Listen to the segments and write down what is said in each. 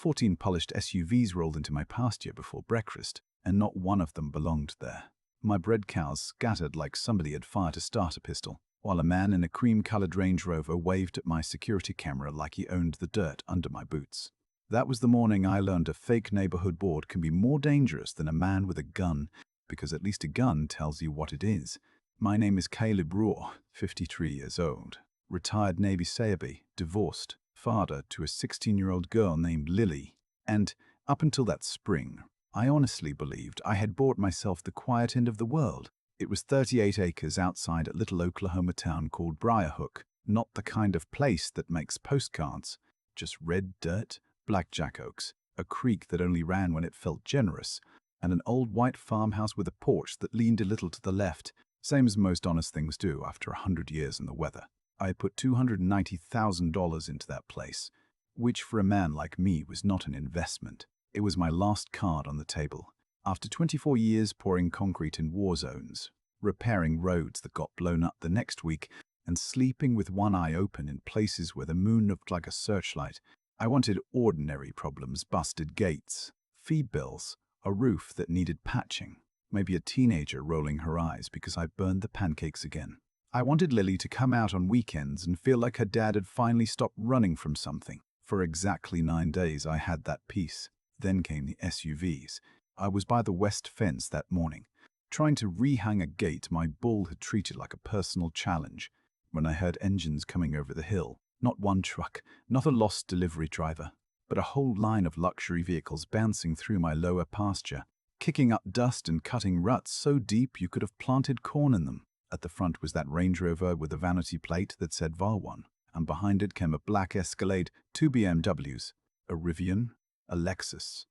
14 polished SUVs rolled into my pasture before breakfast, and not one of them belonged there. My bread cows scattered like somebody had fired a starter pistol, while a man in a cream-colored Range Rover waved at my security camera like he owned the dirt under my boots. That was the morning I learned a fake neighborhood board can be more dangerous than a man with a gun, because at least a gun tells you what it is. My name is Caleb Raw, 53 years old, retired Navy sailor, divorced, father to a 16-year-old girl named Lily, and, up until that spring, I honestly believed I had bought myself the quiet end of the world. It was 38 acres outside a little Oklahoma town called Briarhook, not the kind of place that makes postcards, just red dirt, blackjack oaks, a creek that only ran when it felt generous, and an old white farmhouse with a porch that leaned a little to the left, same as most honest things do after 100 years in the weather. I had put $290,000 into that place, which for a man like me was not an investment. It was my last card on the table. After 24 years pouring concrete in war zones, repairing roads that got blown up the next week, and sleeping with one eye open in places where the moon looked like a searchlight, I wanted ordinary problems: busted gates, feed bills, a roof that needed patching, maybe a teenager rolling her eyes because I burned the pancakes again. I wanted Lily to come out on weekends and feel like her dad had finally stopped running from something. For exactly 9 days I had that peace. Then came the SUVs. I was by the west fence that morning, trying to rehang a gate my bull had treated like a personal challenge, when I heard engines coming over the hill. Not one truck, not a lost delivery driver, but a whole line of luxury vehicles bouncing through my lower pasture, kicking up dust and cutting ruts so deep you could have planted corn in them. At the front was that Range Rover with a vanity plate that said VAR1, and behind it came a black Escalade, 2 BMWs, a Rivian, a Lexus,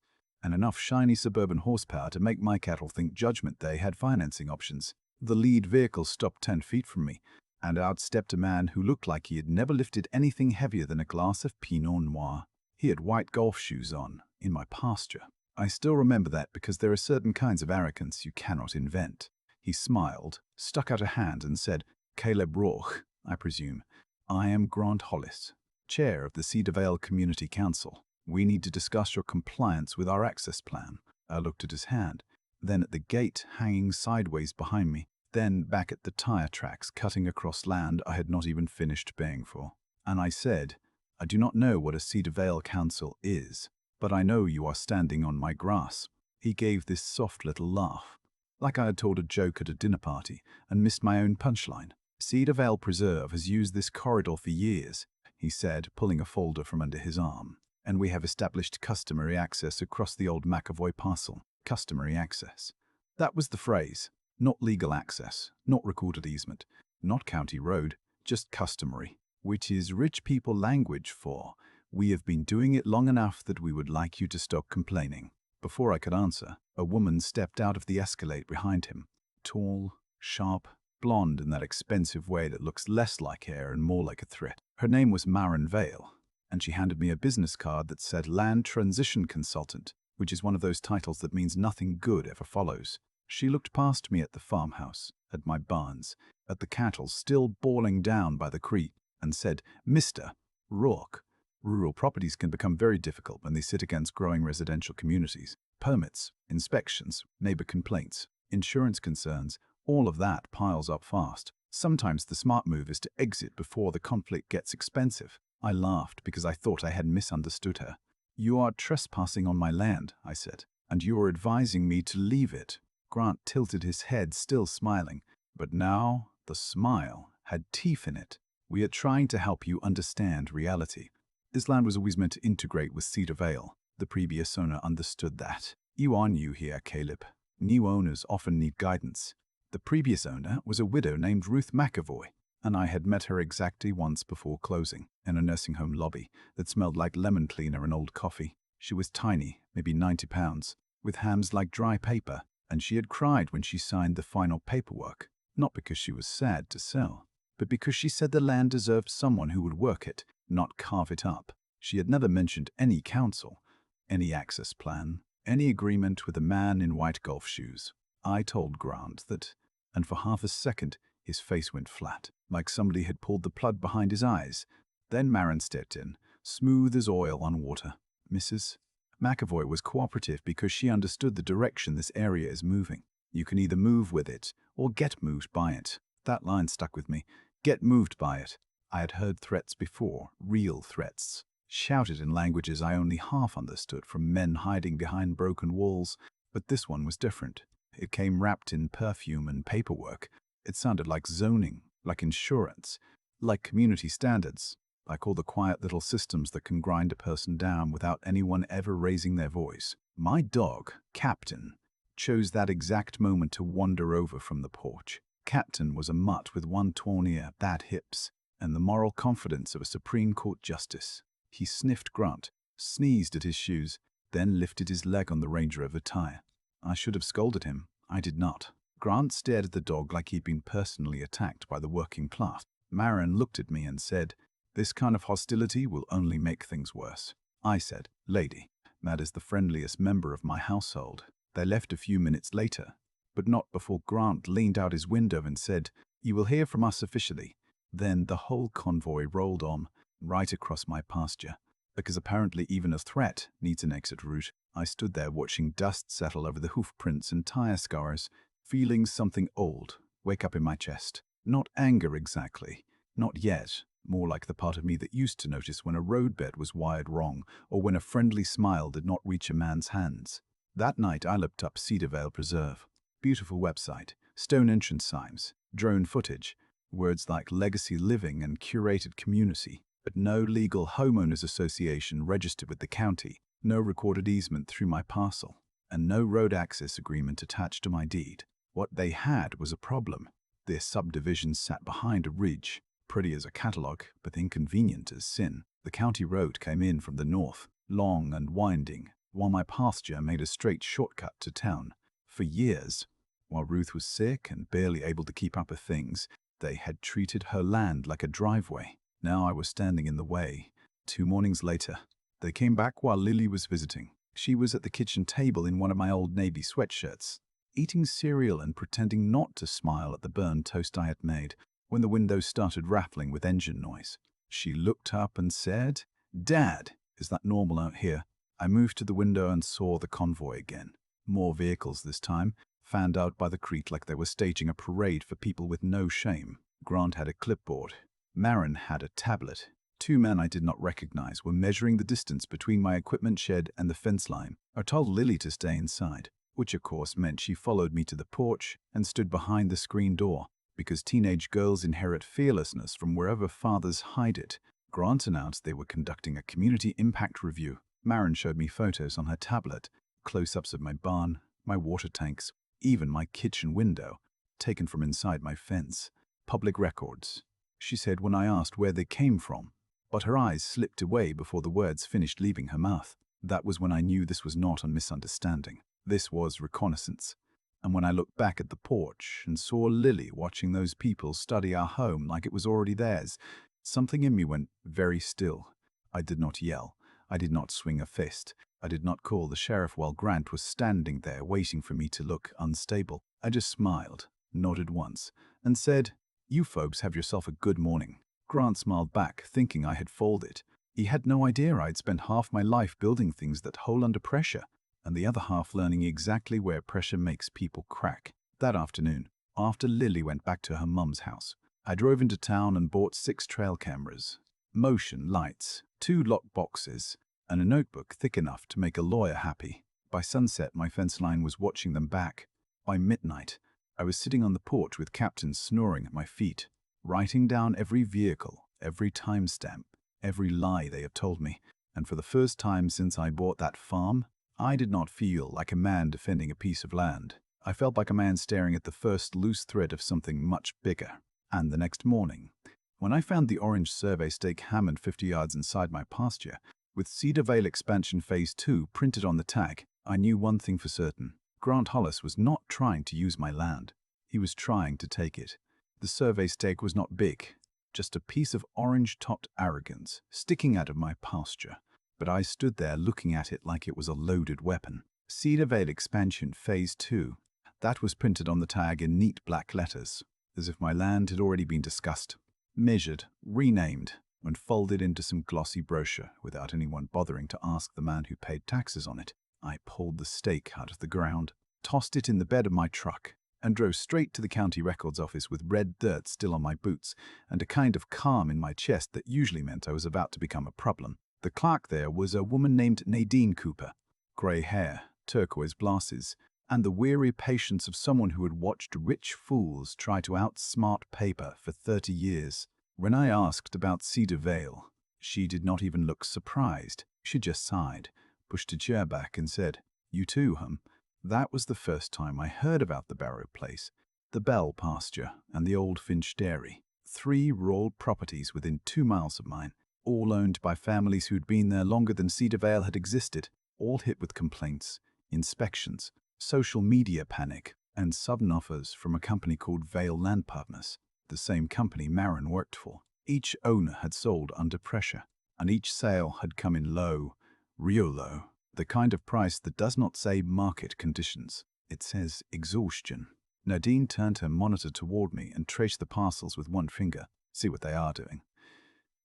and enough shiny suburban horsepower to make my cattle think Judgment Day had financing options. The lead vehicle stopped 10 feet from me, and out stepped a man who looked like he had never lifted anything heavier than a glass of Pinot Noir. He had white golf shoes on, in my pasture. I still remember that because there are certain kinds of arrogance you cannot invent. He smiled, stuck out a hand and said, "Caleb Roch, I presume. I am Grant Hollis, chair of the Cedar Vale Community Council. We need to discuss your compliance with our access plan." I looked at his hand, then at the gate hanging sideways behind me, then back at the tire tracks cutting across land I had not even finished paying for. And I said, "I do not know what a Cedar Vale Council is, but I know you are standing on my grass." He gave this soft little laugh, like I had told a joke at a dinner party and missed my own punchline. "Cedar Vale Preserve has used this corridor for years," he said, pulling a folder from under his arm, "and we have established customary access across the old McAvoy parcel." Customary access. That was the phrase. Not legal access, not recorded easement, not county road, just customary, which is rich people language for, "We have been doing it long enough that we would like you to stop complaining." Before I could answer, a woman stepped out of the Escalade behind him, tall, sharp, blonde in that expensive way that looks less like hair and more like a threat. Her name was Maren Vale, and she handed me a business card that said Land Transition Consultant, which is one of those titles that means nothing good ever follows. She looked past me at the farmhouse, at my barns, at the cattle still bawling down by the creek, and said, "Mr. Rourke, rural properties can become very difficult when they sit against growing residential communities. Permits, inspections, neighbor complaints, insurance concerns, all of that piles up fast. Sometimes the smart move is to exit before the conflict gets expensive." I laughed because I thought I had misunderstood her. "You are trespassing on my land," I said, "and you are advising me to leave it." Grant tilted his head, still smiling, but now the smile had teeth in it. "We are trying to help you understand reality. This land was always meant to integrate with Cedar Vale. The previous owner understood that. You are new here, Caleb. New owners often need guidance. The previous owner was a widow named Ruth McAvoy, and I had met her exactly once before closing, in a nursing home lobby that smelled like lemon cleaner and old coffee. She was tiny, maybe 90 pounds, with hands like dry paper, and she had cried when she signed the final paperwork, not because she was sad to sell, but because she said the land deserved someone who would work it, not carve it up. She had never mentioned any council, any access plan, any agreement with a man in white golf shoes. I told Grant that, and for half a second his face went flat, like somebody had pulled the plug behind his eyes. Then Maren stepped in, smooth as oil on water. Mrs. McAvoy was cooperative because she understood the direction this area is moving. You can either move with it or get moved by it. That line stuck with me. Get moved by it. I had heard threats before, real threats, shouted in languages I only half understood from men hiding behind broken walls, but this one was different. It came wrapped in perfume and paperwork. It sounded like zoning, like insurance, like community standards, like all the quiet little systems that can grind a person down without anyone ever raising their voice. My dog, Captain, chose that exact moment to wander over from the porch. Captain was a mutt with one torn ear, bad hips, and the moral confidence of a Supreme Court justice. He sniffed Grant, sneezed at his shoes, then lifted his leg on the Range Rover tire. I should have scolded him. I did not. Grant stared at the dog like he'd been personally attacked by the working class. Marin looked at me and said, "This kind of hostility will only make things worse." I said, "Lady, Mad is the friendliest member of my household." They left a few minutes later, but not before Grant leaned out his window and said, "You will hear from us officially." Then the whole convoy rolled on, right across my pasture, because apparently even a threat needs an exit route. I stood there watching dust settle over the hoof prints and tire scars, feeling something old wake up in my chest. Not anger exactly, not yet, more like the part of me that used to notice when a roadbed was wired wrong or when a friendly smile did not reach a man's hands. That night I looked up Cedar Vale Preserve. Beautiful website, stone entrance signs, drone footage, words like legacy living and curated community, but no legal homeowners association registered with the county, no recorded easement through my parcel, and no road access agreement attached to my deed. What they had was a problem. Their subdivision sat behind a ridge, pretty as a catalogue, but inconvenient as sin. The county road came in from the north, long and winding, while my pasture made a straight shortcut to town. For years, while Ruth was sick and barely able to keep up with things, they had treated her land like a driveway. Now I was standing in the way. 2 mornings later, they came back while Lily was visiting. She was at the kitchen table in one of my old navy sweatshirts, eating cereal and pretending not to smile at the burned toast I had made, when the windows started rattling with engine noise. She looked up and said, "Dad, is that normal out here?" I moved to the window and saw the convoy again. More vehicles this time, fanned out by the creek like they were staging a parade for people with no shame. Grant had a clipboard. Marin had a tablet. 2 men I did not recognize were measuring the distance between my equipment shed and the fence line. I told Lily to stay inside, which of course meant she followed me to the porch and stood behind the screen door, because teenage girls inherit fearlessness from wherever fathers hide it. Grant announced they were conducting a community impact review. Marin showed me photos on her tablet, close-ups of my barn, my water tanks, even my kitchen window, taken from inside my fence. Public records, she said when I asked where they came from, but her eyes slipped away before the words finished leaving her mouth. That was when I knew this was not a misunderstanding. This was reconnaissance. And when I looked back at the porch and saw Lily watching those people study our home like it was already theirs, something in me went very still. I did not yell. I did not swing a fist. I did not call the sheriff while Grant was standing there waiting for me to look unstable. I just smiled, nodded once, and said, "You folks have yourself a good morning." Grant smiled back, thinking I had folded. He had no idea I'd spent half my life building things that hold under pressure, and the other half learning exactly where pressure makes people crack. That afternoon, after Lily went back to her mum's house, I drove into town and bought 6 trail cameras, motion lights, 2 lock boxes, and a notebook thick enough to make a lawyer happy. By sunset, my fence line was watching them back. By midnight, I was sitting on the porch with Captain snoring at my feet, writing down every vehicle, every timestamp, every lie they have told me. And for the first time since I bought that farm, I did not feel like a man defending a piece of land. I felt like a man staring at the first loose thread of something much bigger. And the next morning, when I found the orange survey stake hammered 50 yards inside my pasture, with Cedar Vale Expansion Phase 2 printed on the tag, I knew one thing for certain. Grant Hollis was not trying to use my land. He was trying to take it. The survey stake was not big, just a piece of orange-topped arrogance sticking out of my pasture. But I stood there looking at it like it was a loaded weapon. Cedar Vale Expansion Phase 2. That was printed on the tag in neat black letters, as if my land had already been discussed, measured, renamed, and folded into some glossy brochure without anyone bothering to ask the man who paid taxes on it. I pulled the stake out of the ground, tossed it in the bed of my truck, and drove straight to the county records office with red dirt still on my boots and a kind of calm in my chest that usually meant I was about to become a problem. The clerk there was a woman named Nadine Cooper. Grey hair, turquoise glasses, and the weary patience of someone who had watched rich fools try to outsmart paper for 30 years. When I asked about Cedar Vale, she did not even look surprised. She just sighed, pushed a chair back and said, "You too, hum?" That was the first time I heard about the Barrow Place, the Bell Pasture, and the Old Finch Dairy. 3 rural properties within 2 miles of mine, all owned by families who'd been there longer than Cedar Vale had existed, all hit with complaints, inspections, social media panic, and sudden offers from a company called Vale Land Partners, the same company Marin worked for. Each owner had sold under pressure, and each sale had come in low, real low, the kind of price that does not say market conditions. It says exhaustion. Nadine turned her monitor toward me and traced the parcels with one finger. See what they are doing.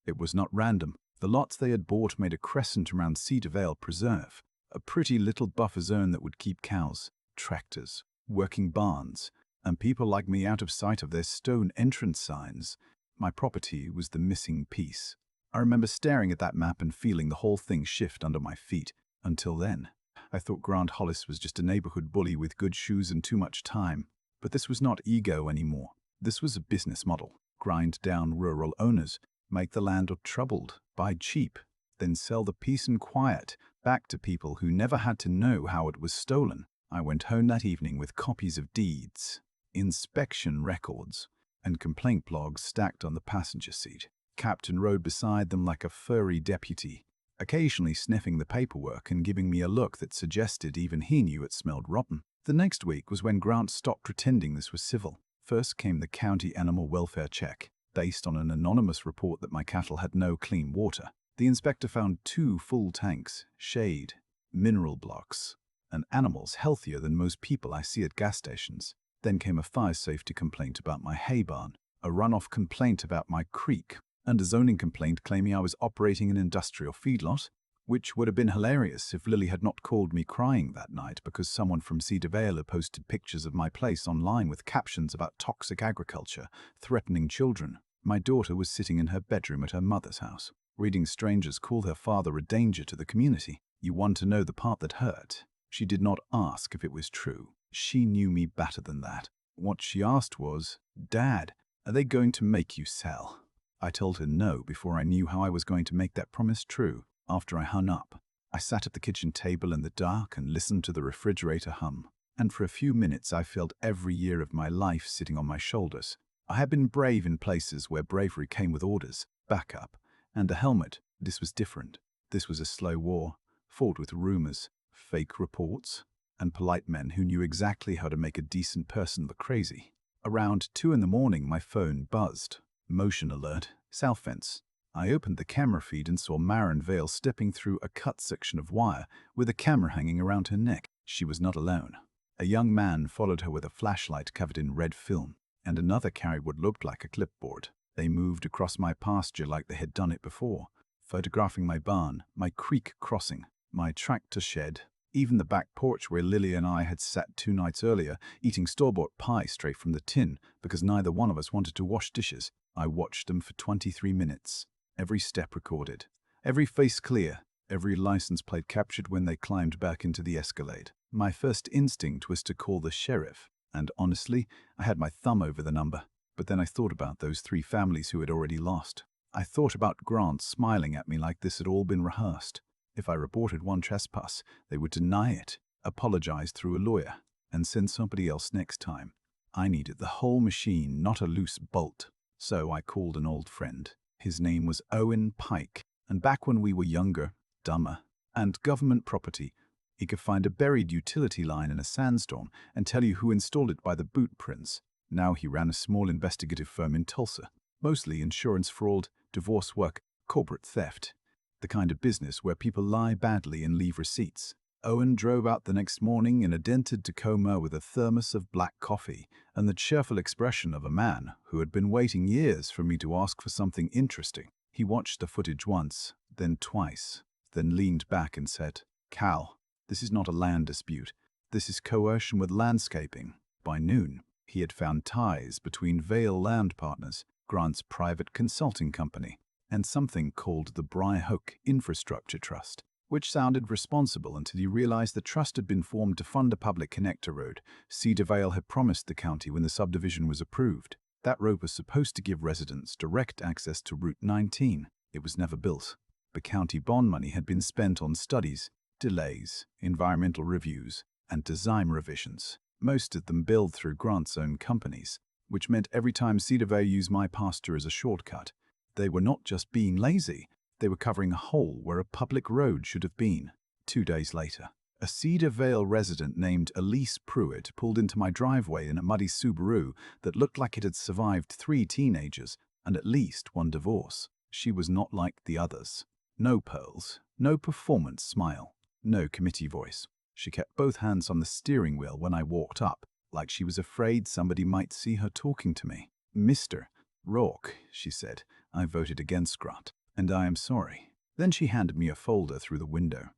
It was not random. The lots they had bought made a crescent around Cedar Vale Preserve, a pretty little buffer zone that would keep cows, tractors, working barns, and people like me out of sight of their stone entrance signs. My property was the missing piece. I remember staring at that map and feeling the whole thing shift under my feet. Until then, I thought Grant Hollis was just a neighborhood bully with good shoes and too much time. But this was not ego anymore. This was a business model. Grind down rural owners, make the landlord troubled, buy cheap, then sell the peace and quiet back to people who never had to know how it was stolen. I went home that evening with copies of deeds, inspection records, and complaint blogs stacked on the passenger seat. Captain rode beside them like a furry deputy, occasionally sniffing the paperwork and giving me a look that suggested even he knew it smelled rotten. The next week was when Grant stopped pretending this was civil. First came the county animal welfare check, based on an anonymous report that my cattle had no clean water. The inspector found 2 full tanks, shade, mineral blocks, and animals healthier than most people I see at gas stations. Then came a fire safety complaint about my hay barn, a runoff complaint about my creek, and a zoning complaint claiming I was operating an industrial feedlot, which would have been hilarious if Lily had not called me crying that night because someone from Cedar Vale had posted pictures of my place online with captions about toxic agriculture, threatening children. My daughter was sitting in her bedroom at her mother's house, reading strangers call her father a danger to the community. You want to know the part that hurt? She did not ask if it was true. She knew me better than that. What she asked was, "Dad, are they going to make you sell?" I told her no before I knew how I was going to make that promise true. After I hung up, I sat at the kitchen table in the dark and listened to the refrigerator hum. And for a few minutes I felt every year of my life sitting on my shoulders. I had been brave in places where bravery came with orders, backup, and a helmet. This was different. This was a slow war, fought with rumors, fake reports, and polite men who knew exactly how to make a decent person look crazy. Around 2 in the morning, my phone buzzed. Motion alert, south fence. I opened the camera feed and saw Marin Vale stepping through a cut section of wire with a camera hanging around her neck. She was not alone. A young man followed her with a flashlight covered in red film, and another carried what looked like a clipboard. They moved across my pasture like they had done it before, photographing my barn, my creek crossing, my tractor shed, even the back porch where Lily and I had sat 2 nights earlier, eating store-bought pie straight from the tin because neither one of us wanted to wash dishes. I watched them for 23 minutes. Every step recorded, every face clear, every license plate captured when they climbed back into the Escalade. My first instinct was to call the sheriff, and honestly, I had my thumb over the number. But then I thought about those 3 families who had already lost. I thought about Grant smiling at me like this had all been rehearsed. If I reported one trespass, they would deny it, apologize through a lawyer, and send somebody else next time. I needed the whole machine, not a loose bolt. So I called an old friend. His name was Owen Pike, and back when we were younger, dumber, and government property, he could find a buried utility line in a sandstorm and tell you who installed it by the boot prints. Now he ran a small investigative firm in Tulsa, mostly insurance fraud, divorce work, corporate theft, the kind of business where people lie badly and leave receipts. Owen drove out the next morning in a dented Tacoma with a thermos of black coffee and the cheerful expression of a man who had been waiting years for me to ask for something interesting. He watched the footage once, then twice, then leaned back and said, "Cal, this is not a land dispute. This is coercion with landscaping." By noon, he had found ties between Vale Land Partners, Grant's private consulting company, and something called the Bryhook Infrastructure Trust, which sounded responsible until he realized the trust had been formed to fund a public connector road Cedar Vale had promised the county when the subdivision was approved. That road was supposed to give residents direct access to Route 19. It was never built. The county bond money had been spent on studies, delays, environmental reviews, and design revisions, most of them billed through Grant's own companies, which meant every time Cedar Vale used my pasture as a shortcut, they were not just being lazy, they were covering a hole where a public road should have been. 2 days later, a Cedar Vale resident named Elise Pruitt pulled into my driveway in a muddy Subaru that looked like it had survived 3 teenagers and at least 1 divorce. She was not like the others. No pearls, no performance smile, no committee voice. She kept both hands on the steering wheel when I walked up, like she was afraid somebody might see her talking to me. "Mr. Rourke," she said, "I voted against Grant, and I am sorry." Then she handed me a folder through the window.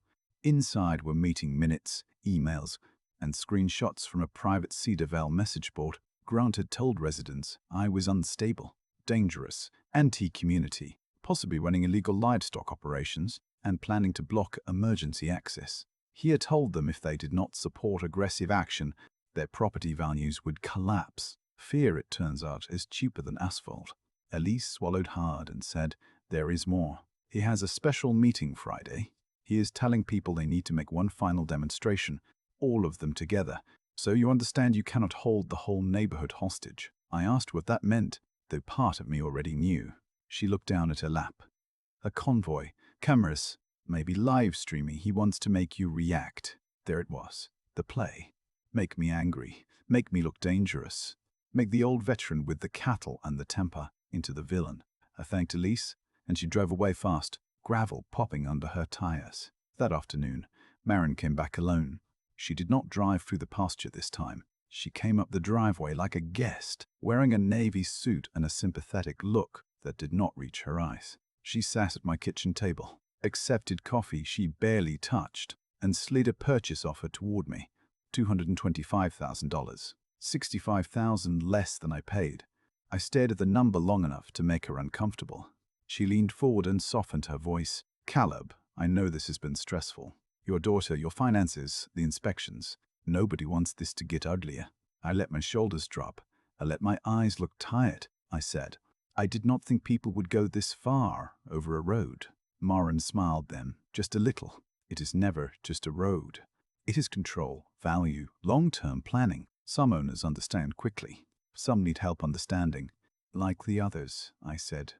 Inside were meeting minutes, emails, and screenshots from a private Cedar Vale message board. Grant had told residents I was unstable, dangerous, anti-community, possibly running illegal livestock operations, and planning to block emergency access. He had told them if they did not support aggressive action, their property values would collapse. Fear, it turns out, is cheaper than asphalt. Elise swallowed hard and said, "There is more. He has a special meeting Friday. He is telling people they need to make one final demonstration, all of them together. So you understand you cannot hold the whole neighborhood hostage." I asked what that meant, though part of me already knew. She looked down at her lap. "A convoy, cameras, maybe live streaming. He wants to make you react." There it was, the play. Make me angry, make me look dangerous, make the old veteran with the cattle and the temper into the villain. I thanked Elise, and she drove away fast, gravel popping under her tires. That afternoon, Marin came back alone. She did not drive through the pasture this time. She came up the driveway like a guest, wearing a navy suit and a sympathetic look that did not reach her eyes. She sat at my kitchen table, accepted coffee she barely touched, and slid a purchase offer toward me. $225,000, $65,000 less than I paid. I stared at the number long enough to make her uncomfortable. She leaned forward and softened her voice. "Caleb, I know this has been stressful. Your daughter, your finances, the inspections. Nobody wants this to get uglier." I let my shoulders drop. I let my eyes look tired. I said, "I did not think people would go this far over a road." Marin smiled then, just a little. "It is never just a road. It is control, value, long-term planning. Some owners understand quickly. Some need help understanding. Like the others," I said.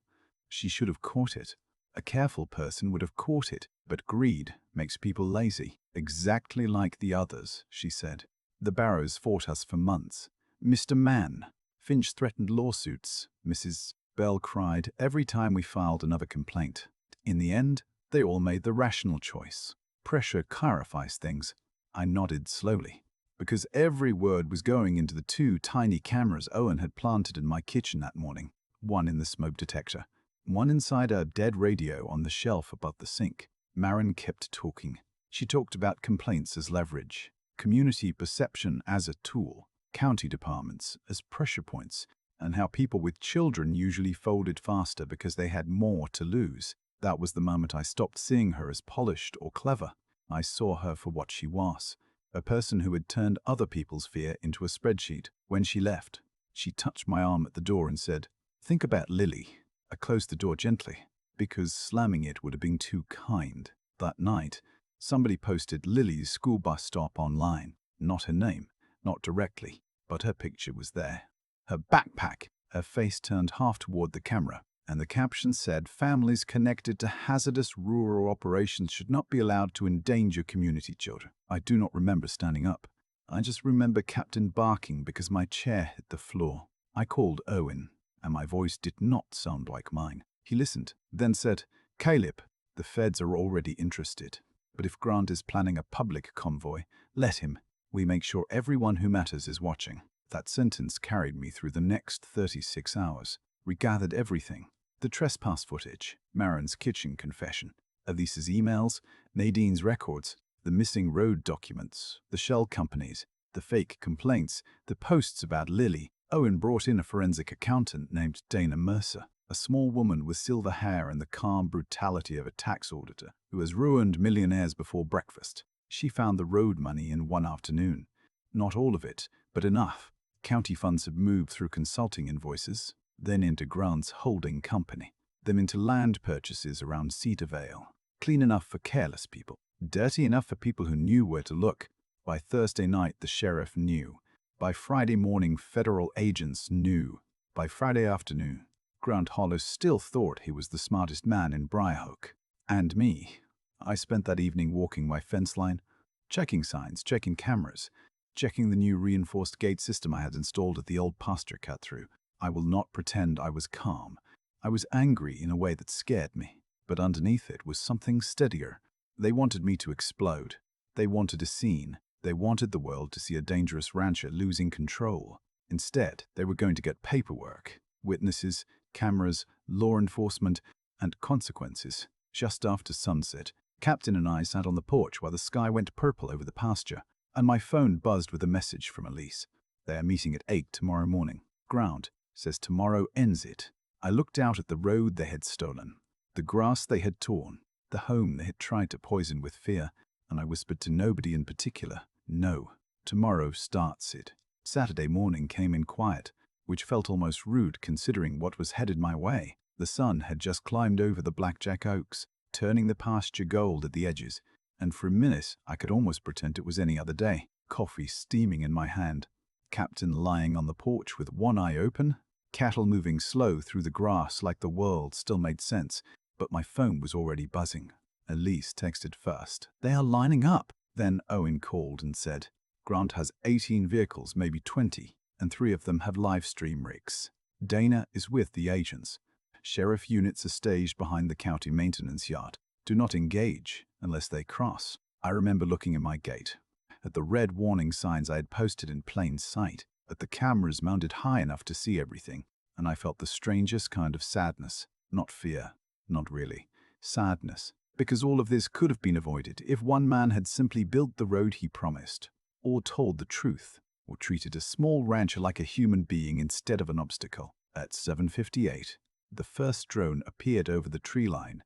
She should have caught it. A careful person would have caught it, but greed makes people lazy. "Exactly like the others," she said. "The Barrows fought us for months. Mr. Mann. Finch threatened lawsuits. Mrs. Bell cried every time we filed another complaint. In the end, they all made the rational choice. Pressure clarifies things." I nodded slowly, because every word was going into the 2 tiny cameras Owen had planted in my kitchen that morning. One in the smoke detector, one inside a dead radio on the shelf above the sink. Marin kept talking. She talked about complaints as leverage, community perception as a tool, county departments as pressure points, and how people with children usually folded faster because they had more to lose. That was the moment I stopped seeing her as polished or clever. I saw her for what she was, a person who had turned other people's fear into a spreadsheet. When she left, she touched my arm at the door and said, "Think about Lily." I closed the door gently, because slamming it would have been too kind. That night, somebody posted Lily's school bus stop online. Not her name, not directly, but her picture was there. Her backpack, her face turned half toward the camera, and the caption said, "Families connected to hazardous rural operations should not be allowed to endanger community children." I do not remember standing up. I just remember Captain barking because my chair hit the floor. I called Owen, and my voice did not sound like mine. He listened, then said, "Caleb, the feds are already interested. But if Grant is planning a public convoy, let him. We make sure everyone who matters is watching." That sentence carried me through the next 36 hours. We gathered everything. The trespass footage, Marin's kitchen confession, Elise's emails, Nadine's records, the missing road documents, the shell companies, the fake complaints, the posts about Lily. Owen brought in a forensic accountant named Dana Mercer, a small woman with silver hair and the calm brutality of a tax auditor who has ruined millionaires before breakfast. She found the road money in one afternoon. Not all of it, but enough. County funds had moved through consulting invoices, then into Grant's holding company, then into land purchases around Cedar Vale. Clean enough for careless people, dirty enough for people who knew where to look. By Thursday night, the sheriff knew. By Friday morning, federal agents knew. By Friday afternoon, Grant Hollis still thought he was the smartest man in Briarhook. And me. I spent that evening walking my fence line, checking signs, checking cameras, checking the new reinforced gate system I had installed at the old pasture cut-through. I will not pretend I was calm. I was angry in a way that scared me, but underneath it was something steadier. They wanted me to explode. They wanted a scene. They wanted the world to see a dangerous rancher losing control. Instead, they were going to get paperwork, witnesses, cameras, law enforcement, and consequences. Just after sunset, Captain and I sat on the porch while the sky went purple over the pasture, and my phone buzzed with a message from Elise. They are meeting at 8 tomorrow morning. Grant says tomorrow ends it. I looked out at the road they had stolen, the grass they had torn, the home they had tried to poison with fear, and I whispered to nobody in particular, no, tomorrow starts it. Saturday morning came in quiet, which felt almost rude considering what was headed my way. The sun had just climbed over the blackjack oaks, turning the pasture gold at the edges, and for a minute I could almost pretend it was any other day. Coffee steaming in my hand, Captain lying on the porch with one eye open, cattle moving slow through the grass like the world still made sense, but my phone was already buzzing. Elise texted first. They are lining up. Then Owen called and said, Grant has 18 vehicles, maybe 20, and 3 of them have live stream rigs. Dana is with the agents. Sheriff units are staged behind the county maintenance yard. Do not engage unless they cross. I remember looking at my gate, at the red warning signs I had posted in plain sight, at the cameras mounted high enough to see everything, and I felt the strangest kind of sadness. Not fear, not really. Sadness. Because all of this could have been avoided if one man had simply built the road he promised, or told the truth, or treated a small rancher like a human being instead of an obstacle. At 7:58, the first drone appeared over the tree line,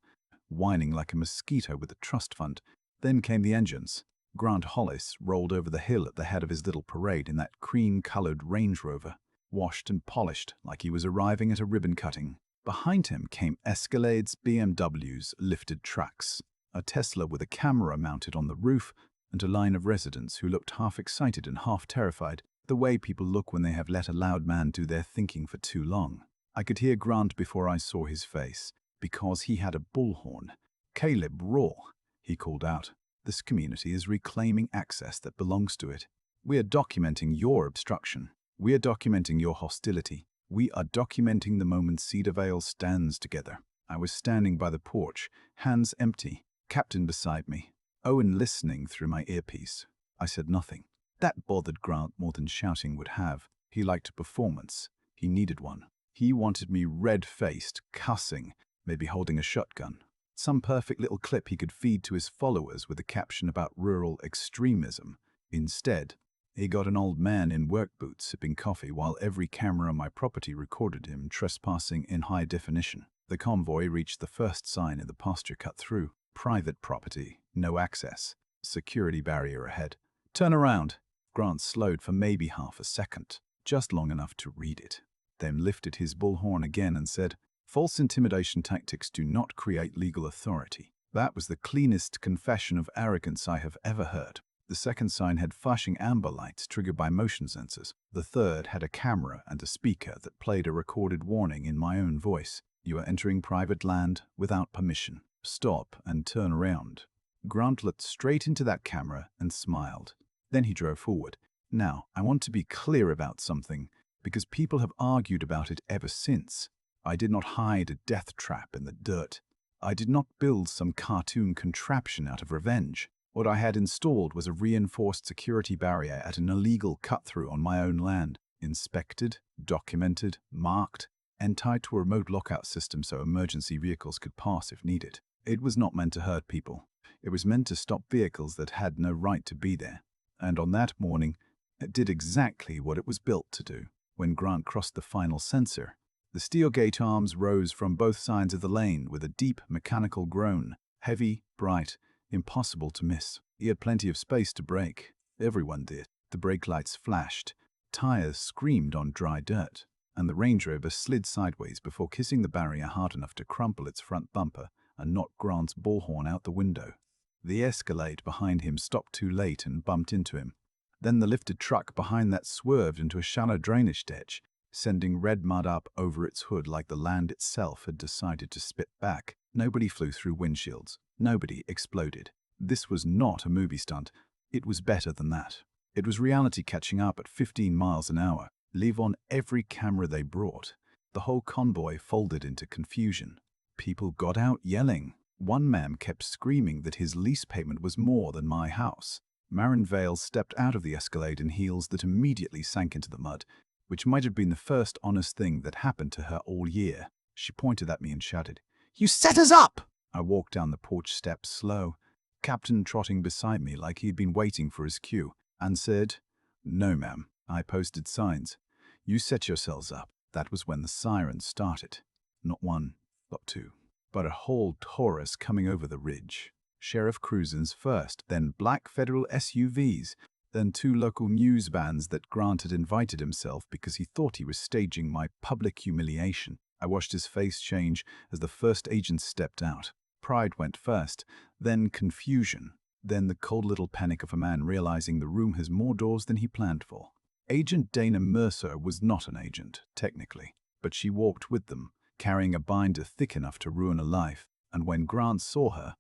whining like a mosquito with a trust fund. Then came the engines. Grant Hollis rolled over the hill at the head of his little parade in that cream-colored Range Rover, washed and polished like he was arriving at a ribbon cutting. Behind him came Escalades, BMWs, lifted trucks, a Tesla with a camera mounted on the roof, and a line of residents who looked half excited and half terrified, the way people look when they have let a loud man do their thinking for too long. I could hear Grant before I saw his face, because he had a bullhorn. Caleb, roar, he called out. This community is reclaiming access that belongs to it. We are documenting your obstruction. We are documenting your hostility. We are documenting the moment Cedar Vale stands together. I was standing by the porch, hands empty, Captain beside me, Owen listening through my earpiece. I said nothing. That bothered Grant more than shouting would have. He liked a performance. He needed one. He wanted me red-faced, cussing, maybe holding a shotgun. Some perfect little clip he could feed to his followers with a caption about rural extremism. Instead, he got an old man in work boots sipping coffee while every camera on my property recorded him trespassing in high definition. The convoy reached the first sign in the pasture cut through. Private property, no access, security barrier ahead. Turn around. Grant slowed for maybe half a second, just long enough to read it, then lifted his bullhorn again and said, False intimidation tactics do not create legal authority. That was the cleanest confession of arrogance I have ever heard. The second sign had flashing amber lights triggered by motion sensors. The third had a camera and a speaker that played a recorded warning in my own voice. You are entering private land without permission. Stop and turn around. Grant looked straight into that camera and smiled. Then he drove forward. Now, I want to be clear about something, because people have argued about it ever since. I did not hide a death trap in the dirt. I did not build some cartoon contraption out of revenge. What I had installed was a reinforced security barrier at an illegal cut-through on my own land, inspected, documented, marked, and tied to a remote lockout system so emergency vehicles could pass if needed. It was not meant to hurt people. It was meant to stop vehicles that had no right to be there. And on that morning, it did exactly what it was built to do. When Grant crossed the final sensor, the steel gate arms rose from both sides of the lane with a deep mechanical groan, heavy, bright, impossible to miss. He had plenty of space to brake. Everyone did. The brake lights flashed, tires screamed on dry dirt, and the Range Rover slid sideways before kissing the barrier hard enough to crumple its front bumper and knock Grant's bullhorn out the window. The Escalade behind him stopped too late and bumped into him. Then the lifted truck behind that swerved into a shallow drainage ditch, sending red mud up over its hood like the land itself had decided to spit back. Nobody flew through windshields. Nobody exploded. This was not a movie stunt. It was better than that. It was reality catching up at 15 miles an hour. Live on every camera they brought. The whole convoy folded into confusion. People got out yelling. One man kept screaming that his lease payment was more than my house. Marin Vale stepped out of the Escalade in heels that immediately sank into the mud, which might have been the first honest thing that happened to her all year. She pointed at me and shouted, "You set us up!" I walked down the porch steps slow, Captain trotting beside me like he'd been waiting for his cue, and said, "No, ma'am." I posted signs. "You set yourselves up." That was when the sirens started. Not one, not two, but a whole Taurus coming over the ridge. Sheriff cruisers first, then black federal SUVs, then two local news vans that Grant had invited himself because he thought he was staging my public humiliation. I watched his face change as the first agent stepped out. Pride went first, then confusion, then the cold little panic of a man realizing the room has more doors than he planned for. Agent Dana Mercer was not an agent, technically, but she walked with them, carrying a binder thick enough to ruin a life, and when Grant saw her,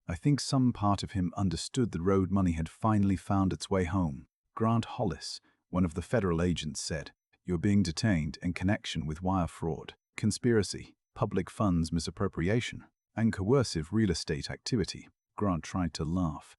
I think some part of him understood the road money had finally found its way home. Grant Hollis, one of the federal agents, said, "You're being detained in connection with wire fraud, conspiracy, public funds misappropriation, and coercive real estate activity." Grant tried to laugh.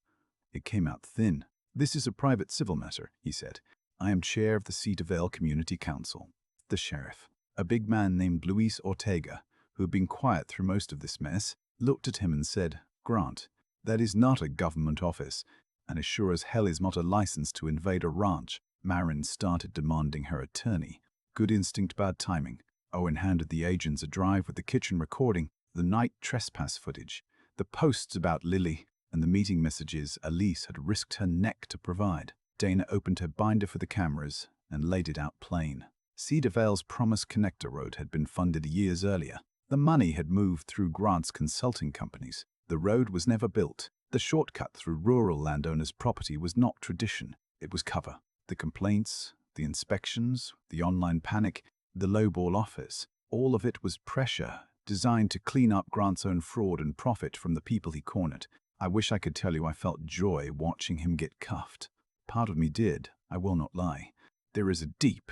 It came out thin. "This is a private civil matter," he said. "I am chair of the Cedar Vale Community Council." The sheriff, a big man named Luis Ortega, who had been quiet through most of this mess, looked at him and said, "Grant, that is not a government office, and as sure as hell is not a license to invade a ranch." Marin started demanding her attorney. Good instinct, bad timing. Owen handed the agents a drive with the kitchen recording, the night trespass footage, the posts about Lily, and the meeting messages Elise had risked her neck to provide. Dana opened her binder for the cameras and laid it out plain. Cedar Vale's Promise Connector Road had been funded years earlier. The money had moved through Grant's consulting companies. The road was never built. The shortcut through rural landowners' property was not tradition. It was cover. The complaints, the inspections, the online panic, the lowball offers, all of it was pressure designed to clean up Grant's own fraud and profit from the people he cornered. I wish I could tell you I felt joy watching him get cuffed. Part of me did, I will not lie. There is a deep,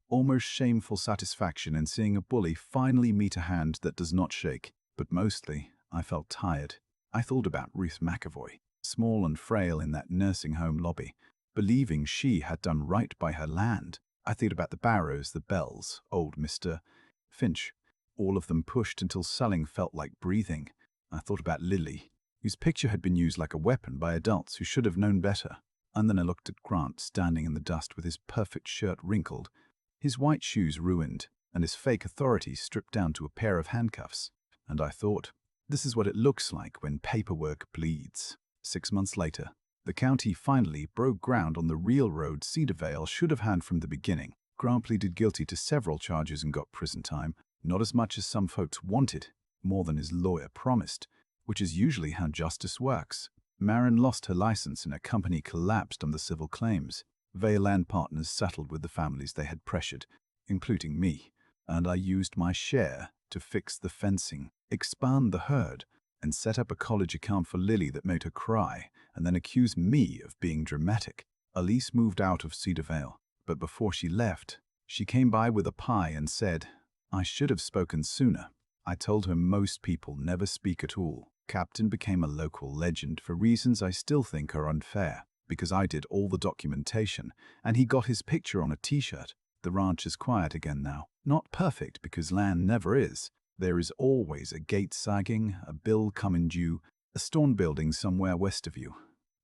almost shameful satisfaction in seeing a bully finally meet a hand that does not shake. But mostly, I felt tired. I thought about Ruth McAvoy, small and frail in that nursing home lobby, believing she had done right by her land. I thought about the Barrows, the Bells, old Mr. Finch. All of them pushed until selling felt like breathing. I thought about Lily, whose picture had been used like a weapon by adults who should have known better. And then I looked at Grant standing in the dust with his perfect shirt wrinkled, his white shoes ruined, and his fake authority stripped down to a pair of handcuffs. And I thought, this is what it looks like when paperwork bleeds. 6 months later, the county finally broke ground on the real road Cedar Vale should have had from the beginning. Grant pleaded guilty to several charges and got prison time, not as much as some folks wanted, more than his lawyer promised, which is usually how justice works. Marin lost her license and her company collapsed on the civil claims. Vale Land Partners settled with the families they had pressured, including me, and I used my share to fix the fencing, expand the herd, and set up a college account for Lily that made her cry, and then accused me of being dramatic. Elise moved out of Cedar Vale, but before she left, she came by with a pie and said, "I should have spoken sooner." I told her most people never speak at all. Captain became a local legend for reasons I still think are unfair, because I did all the documentation, and he got his picture on a t-shirt. The ranch is quiet again now. Not perfect, because land never is. There is always a gate sagging, a bill coming due, a stone building somewhere west of you.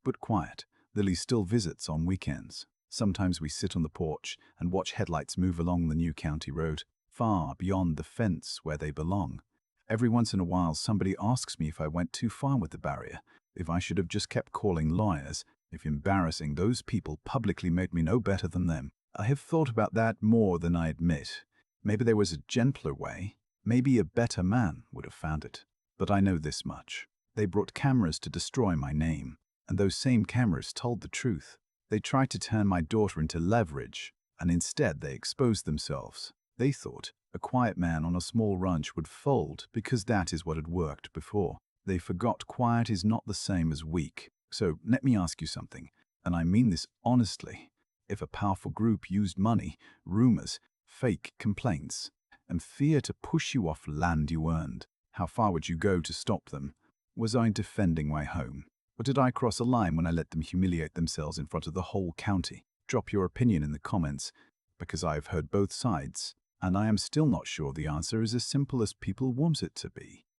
But quiet. Lily still visits on weekends. Sometimes we sit on the porch and watch headlights move along the new county road, far beyond the fence where they belong. Every once in a while, somebody asks me if I went too far with the barrier, if I should have just kept calling lawyers, if embarrassing those people publicly made me no better than them. I have thought about that more than I admit. Maybe there was a gentler way. Maybe a better man would have found it. But I know this much. They brought cameras to destroy my name, and those same cameras told the truth. They tried to turn my daughter into leverage, and instead they exposed themselves. They thought a quiet man on a small ranch would fold because that is what had worked before. They forgot quiet is not the same as weak. So let me ask you something, and I mean this honestly. If a powerful group used money, rumors, fake complaints, and fear to push you off land you earned, how far would you go to stop them? Was I defending my home? Or did I cross a line when I let them humiliate themselves in front of the whole county? Drop your opinion in the comments, because I have heard both sides, and I am still not sure the answer is as simple as people want it to be.